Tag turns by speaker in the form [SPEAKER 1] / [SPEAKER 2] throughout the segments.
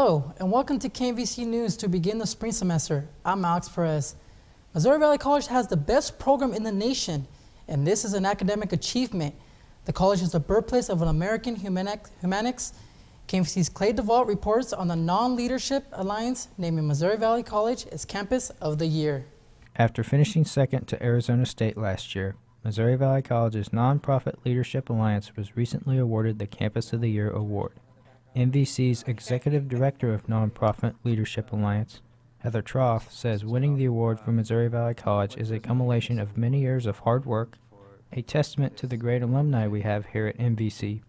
[SPEAKER 1] Hello, and welcome to KMVC News to begin the spring semester. I'm Alex Perez. Missouri Valley College has the best program in the nation, and this is an academic achievement. The college is the birthplace of an American humanics. KMVC's Clay DeVault reports on the Non-Leadership Alliance naming Missouri Valley College as Campus of the Year. After finishing second to Arizona State last year, Missouri Valley College's Nonprofit Leadership Alliance was recently awarded the Campus of the Year award. MVC's Executive Director of Nonprofit Leadership Alliance, Heather Troth, says winning the award for Missouri Valley College is a culmination of many years of hard work, a testament to the great alumni we have here at MVC,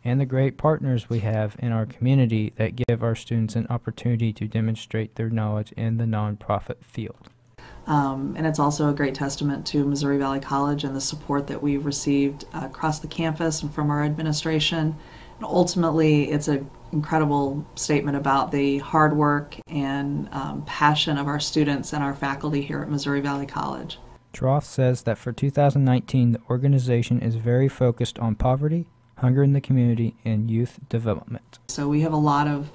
[SPEAKER 1] and the great partners we have in our community that give our students an opportunity to demonstrate their knowledge in the nonprofit field.
[SPEAKER 2] And it's also a great testament to Missouri Valley College and the support that we've received across the campus and from our administration. And ultimately, it's an incredible statement about the hard work and passion of our students and our faculty here at Missouri Valley College.
[SPEAKER 1] Troth says that for 2019, the organization is very focused on poverty, hunger in the community, and youth development.
[SPEAKER 2] So we have a lot of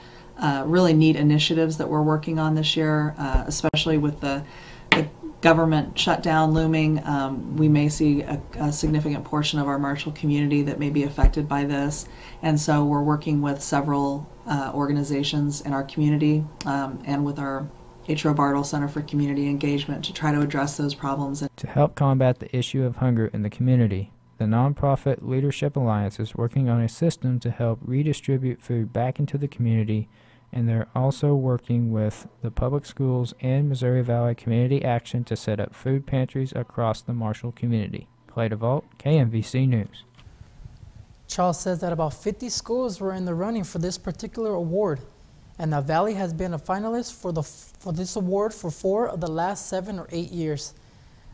[SPEAKER 2] really neat initiatives that we're working on this year, especially with the government shutdown looming. We may see a significant portion of our Marshall community that may be affected by this, and so we're working with several organizations in our community and with our H.R. Bartle Center for Community Engagement to try to address those problems.
[SPEAKER 1] To help combat the issue of hunger in the community, the Nonprofit Leadership Alliance is working on a system to help redistribute food back into the community, and they're also working with the public schools and Missouri Valley Community Action to set up food pantries across the Marshall community. Clay DeVault, KMVC News. Charles says that about 50 schools were in the running for this particular award, and the Valley has been a finalist for this award for 4 of the last 7 or 8 years.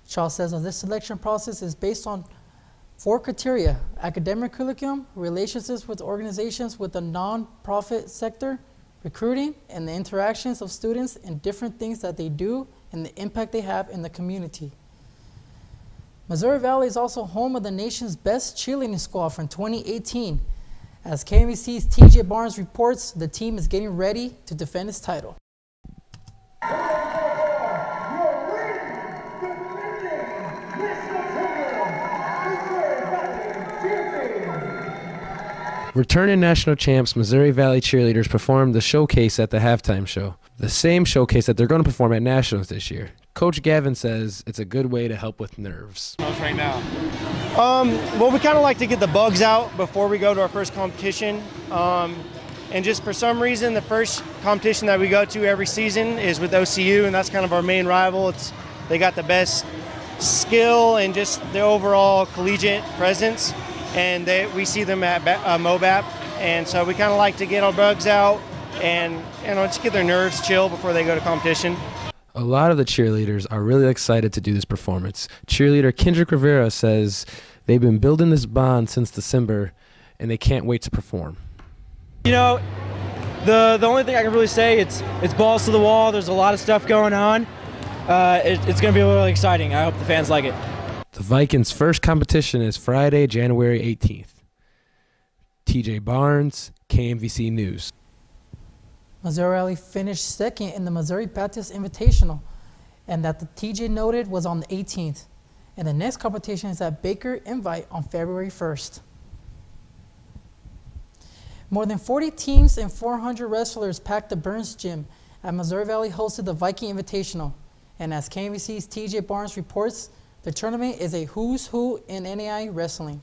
[SPEAKER 1] Charles says that this selection process is based on 4 criteria: academic curriculum, relationships with organizations with the non-profit sector, recruiting, and the interactions of students and different things that they do and the impact they have in the community. Missouri Valley is also home of the nation's best cheerleading squad from 2018. As KMVC's TJ Barnes reports, the team is getting ready to defend its title.
[SPEAKER 3] Returning national champs Missouri Valley cheerleaders performed the showcase at the halftime show, the same showcase that they're going to perform at nationals this year. Coach Gavin says it's a good way to help with nerves.
[SPEAKER 4] Right now, well, we kind of like to get the bugs out before we go to our first competition, and just for some reason, the first competition that we go to every season is with OCU, and that's kind of our main rival. They got the best skill and just the overall collegiate presence. And we see them at MOBAP, and so we kind of like to get our bugs out and just get their nerves chill before they go to competition.
[SPEAKER 3] A lot of the cheerleaders are really excited to do this performance. Cheerleader Kendrick Rivera says they've been building this bond since December, and they can't wait to perform.
[SPEAKER 5] You know, the only thing I can really say, it's balls to the wall. There's a lot of stuff going on. It's going to be really exciting. I hope the fans like it.
[SPEAKER 3] The Vikings' first competition is Friday, January 18th. TJ Barnes, KMVC News.
[SPEAKER 1] Missouri Valley finished second in the Missouri Baptist Invitational, and that the TJ noted was on the 18th. And the next competition is at Baker Invite on February 1st. More than 40 teams and 400 wrestlers packed the Burns Gym at Missouri Valley hosted the Viking Invitational. And as KMVC's TJ Barnes reports, the tournament is a who's who in NAI wrestling.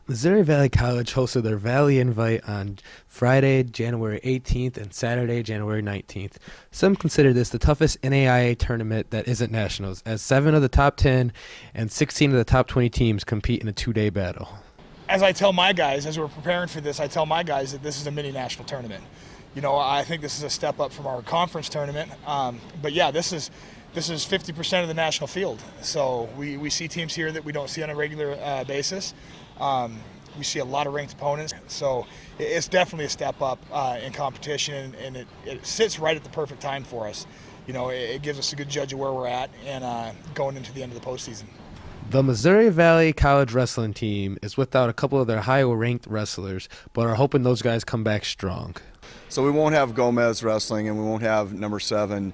[SPEAKER 3] Missouri Valley College hosted their Valley Invite on Friday, January 18th and Saturday, January 19th. Some consider this the toughest NAIA tournament that isn't nationals, as 7 of the top 10 and 16 of the top 20 teams compete in a 2-day battle.
[SPEAKER 6] As I tell my guys, as we're preparing for this, I tell my guys that this is a mini national tournament. You know, I think this is a step up from our conference tournament, but yeah, this is 50% of the national field. So we see teams here that we don't see on a regular basis. We see a lot of ranked opponents, so it's definitely a step up in competition, and it sits right at the perfect time for us. You know, it gives us a good judge of where we're at and going into the end of the postseason.
[SPEAKER 3] The Missouri Valley College wrestling team is without a couple of their high-ranked wrestlers, but are hoping those guys come back strong.
[SPEAKER 7] So we won't have Gomez wrestling, and we won't have number 7,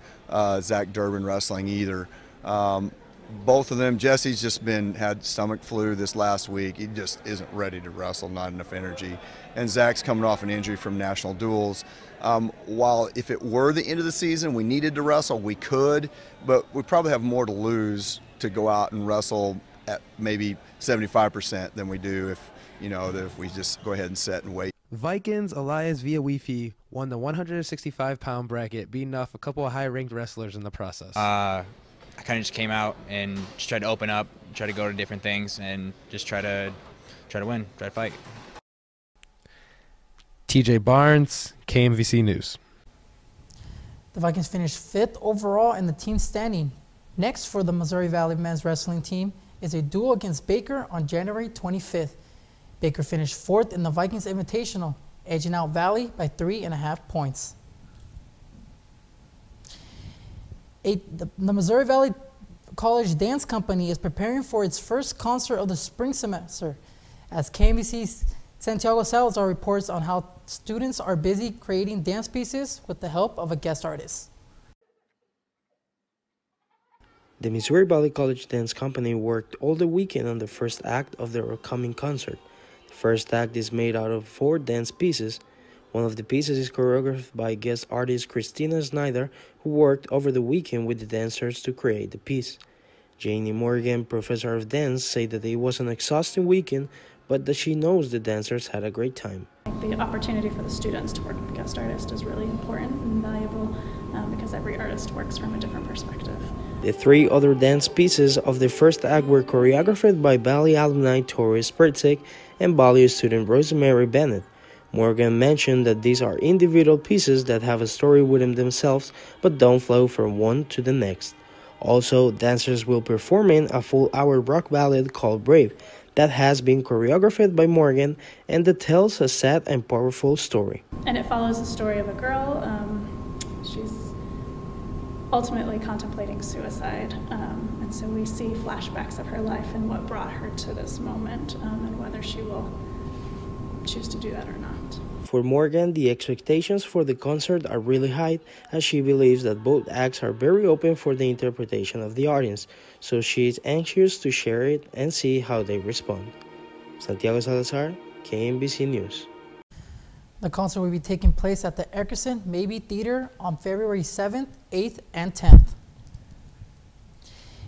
[SPEAKER 7] Zach Durbin wrestling either. Both of them, Jesse's just had stomach flu this last week. He just isn't ready to wrestle, not enough energy. And Zach's coming off an injury from national duels. While if it were the end of the season, we needed to wrestle, we could, but we probably have more to lose to go out and wrestle at maybe 75% than we do if we just go ahead and sit and wait.
[SPEAKER 3] Vikings Elias Villawifi won the 165-pound bracket, beating off a couple of high-ranked wrestlers in the process.
[SPEAKER 8] I kind of just came out and just tried to open up, try to go to different things, and just try to win, try to fight.
[SPEAKER 3] TJ Barnes, KMVC News.
[SPEAKER 9] The Vikings finished 5th overall in the team standing. Next for the Missouri Valley men's wrestling team is a duel against Baker on January 25th. Baker finished 4th in the Vikings Invitational, edging out Valley by 3.5 points. The Missouri Valley College Dance Company is preparing for its first concert of the spring semester, as KMVC's Santiago Salazar reports on how students are busy creating dance pieces with the help of a guest artist.
[SPEAKER 10] The Missouri Valley College Dance Company worked all the weekend on the first act of their upcoming concert. The first act is made out of 4 dance pieces. One of the pieces is choreographed by guest artist Christina Snyder, who worked over the weekend with the dancers to create the piece. Janie Morgan, professor of dance, said that it was an exhausting weekend, but that she knows the dancers had a great time.
[SPEAKER 11] The opportunity for the students to work with a guest artist is really important and valuable because every artist works from a different perspective.
[SPEAKER 10] The 3 other dance pieces of the first act were choreographed by Valley alumni Tori Spritzek and Valley student Rosemary Bennett. Morgan mentioned that these are individual pieces that have a story within themselves but don't flow from one to the next. Also, dancers will perform in a full-hour rock ballad called Brave that has been choreographed by Morgan and that tells a sad and powerful story.
[SPEAKER 11] And it follows the story of a girl. She's ultimately contemplating suicide, and so we see flashbacks of her life and what brought her to this moment, and whether she will choose to do that or not.
[SPEAKER 10] For Morgan, the expectations for the concert are really high, as she believes that both acts are very open for the interpretation of the audience, so she is anxious to share it and see how they respond. Santiago Salazar, KMVC News.
[SPEAKER 9] The concert will be taking place at the Eckerson Maybe Theater on February 7th, 8th, and 10th.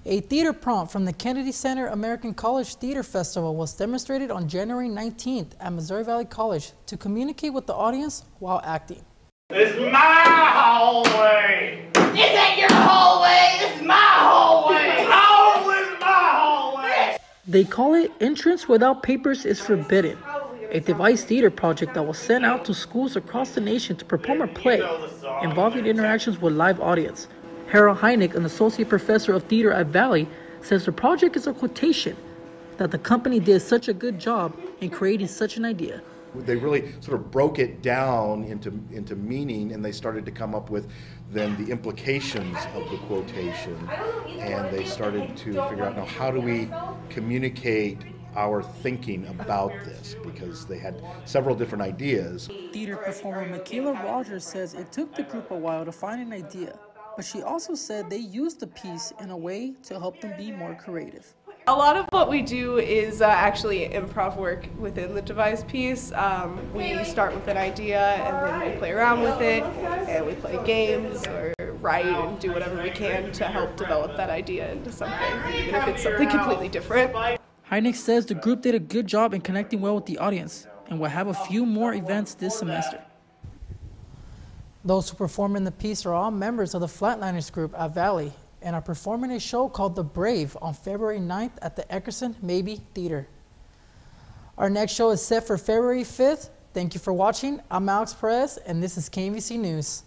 [SPEAKER 9] A theater prompt from the Kennedy Center American College Theater Festival was demonstrated on January 19th at Missouri Valley College to communicate with the audience while acting.
[SPEAKER 12] This is my hallway! This ain't your hallway! This is my hallway! Oh, this is my hallway!
[SPEAKER 9] They call it Entrance Without Papers is Forbidden, a devised theater project that was sent out to schools across the nation to perform a play involving interactions with live audience. Harold Heineck, an associate professor of theater at Valley, says the project is a quotation that the company did such a good job in creating such an idea.
[SPEAKER 13] They really sort of broke it down into meaning, and they started to come up with then the implications of the quotation, and they started to figure out, now how do we communicate our thinking about this, because they had several different ideas.
[SPEAKER 9] Theater performer Michaela Rogers says it took the group a while to find an idea, but she also said they used the piece in a way to help them be more creative.
[SPEAKER 14] A lot of what we do is actually improv work within the devised piece. We start with an idea and then we play around with it, and we play games or write and do whatever we can to help develop that idea into something, even if it's something completely different.
[SPEAKER 9] Heineck says the group did a good job in connecting well with the audience and will have a few more events this semester. Those who perform in the piece are all members of the Flatliners group at Valley and are performing a show called The Brave on February 9th at the Eckerson Maybe Theater. Our next show is set for February 5th. Thank you for watching. I'm Alex Perez, and this is KMVC News.